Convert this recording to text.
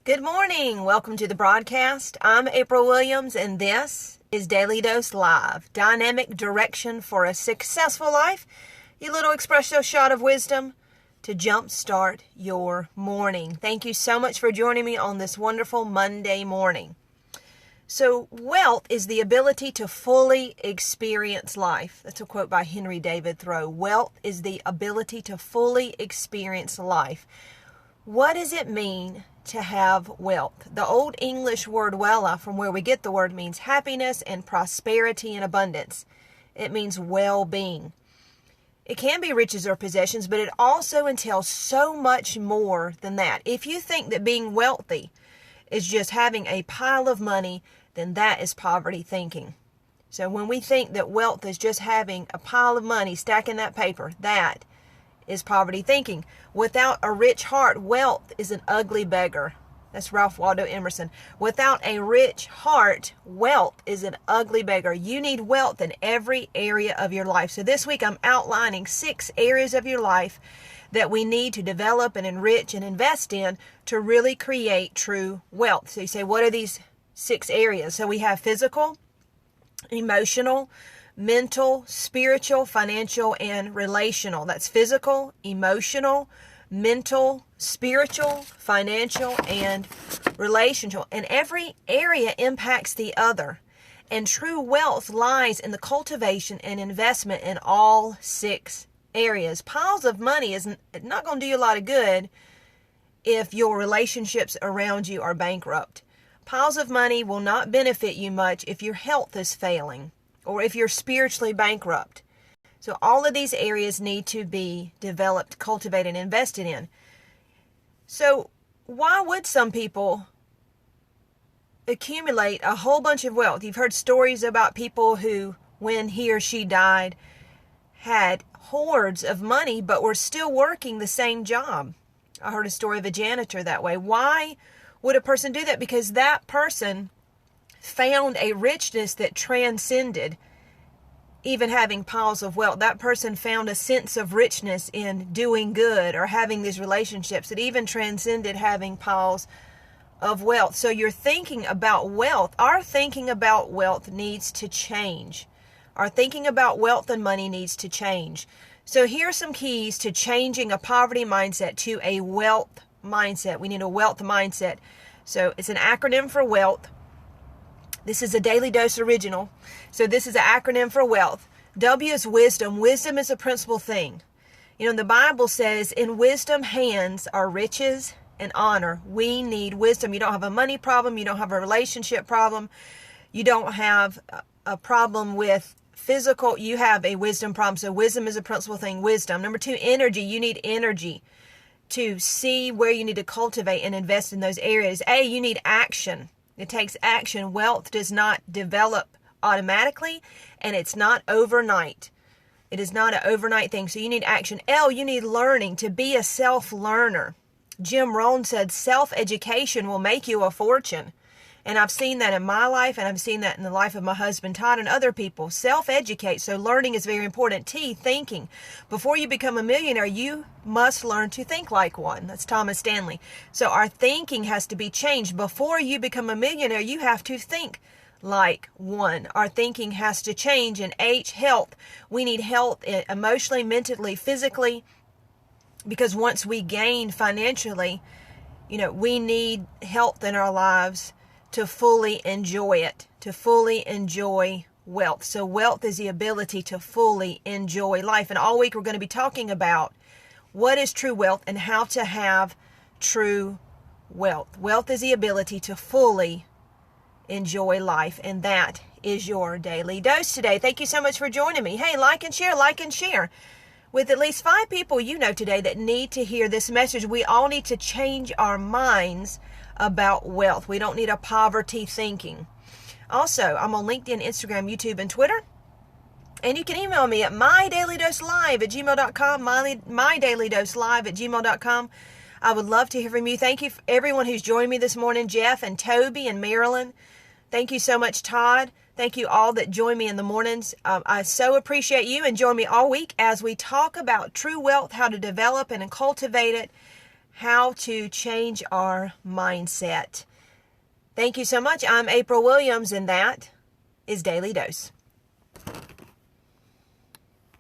Good morning. Welcome to the broadcast. I'm April Williams, and this is Daily Dose Live, dynamic direction for a successful life. Your little espresso shot of wisdom to jumpstart your morning. Thank you so much for joining me on this wonderful Monday morning. So, wealth is the ability to fully experience life. That's a quote by David Thoreau. Wealth is the ability to fully experience life. What does it mean to have wealth? The Old English word wella, from where we get the word, means happiness and prosperity and abundance. It means well-being. It can be riches or possessions, but it also entails so much more than that. If you think that being wealthy is just having a pile of money, then that is poverty thinking. So when we think that wealth is just having a pile of money, stacking that paper, that is poverty thinking. Without a rich heart, wealth is an ugly beggar. That's Ralph Waldo Emerson. Without a rich heart, wealth is an ugly beggar. You need wealth in every area of your life. So this week I'm outlining 6 areas of your life that we need to develop and enrich and invest in to really create true wealth. So you say, what are these 6 areas? So we have physical, emotional, mental, spiritual, financial, and relational. That's physical, emotional, mental, spiritual, financial, and relational. And every area impacts the other. And true wealth lies in the cultivation and investment in all 6 areas. Piles of money is not going to do you a lot of good if your relationships around you are bankrupt. Piles of money will not benefit you much if your health is failing, or if you're spiritually bankrupt. So all of these areas need to be developed, cultivated, and invested in. So why would some people accumulate a whole bunch of wealth? You've heard stories about people who, when he or she died, had hordes of money, but were still working the same job. I heard a story of a janitor that way. Why would a person do that? Because that person found a richness that transcended even having piles of wealth. That person found a sense of richness in doing good or having these relationships that even transcended having piles of wealth. So you're thinking about wealth. Our thinking about wealth needs to change. Our thinking about wealth and money needs to change. So here are some keys to changing a poverty mindset to a wealth mindset. We need a wealth mindset. So it's an acronym for wealth. This is a Daily Dose original. So this is an acronym for wealth. W is wisdom. Wisdom is a principal thing. You know, the Bible says, in wisdom hands are riches and honor. We need wisdom. You don't have a money problem. You don't have a relationship problem. You don't have a problem with physical. You have a wisdom problem. So wisdom is a principal thing. Wisdom. Number 2, energy. You need energy to see where you need to cultivate and invest in those areas. You need action. It takes action. Wealth does not develop automatically, and it's not overnight. It is not an overnight thing, so you need action. You need learning, to be a self-learner. Jim Rohn said self-education will make you a fortune. And I've seen that in my life, and I've seen that in the life of my husband Todd and other people. Self-educate. So learning is very important. Thinking. Before you become a millionaire, you must learn to think like one. That's Thomas Stanley. So our thinking has to be changed. Before you become a millionaire, you have to think like one. Our thinking has to change. And H, health. We need health emotionally, mentally, physically, because once we gain financially, we need health in our lives to fully enjoy it, to fully enjoy wealth. So wealth is the ability to fully enjoy life. And all week we're going to be talking about what is true wealth and how to have true wealth. Wealth is the ability to fully enjoy life. And that is your Daily Dose today. Thank you so much for joining me. Hey, like and share with at least 5 people you know today that need to hear this message. We all need to change our minds about wealth. We don't need a poverty thinking. Also, I'm on LinkedIn, Instagram, YouTube, and Twitter. And you can email me at mydailydoselive@gmail.com, mydailydoselive@gmail.com. I would love to hear from you. Thank you for everyone who's joined me this morning, Jeff and Toby and Marilyn. Thank you so much, Todd. Thank you all that join me in the mornings. I so appreciate you, and join me all week as we talk about true wealth, how to develop and cultivate it, how to change our mindset. Thank you so much. I'm April Williams, and that is Daily Dose.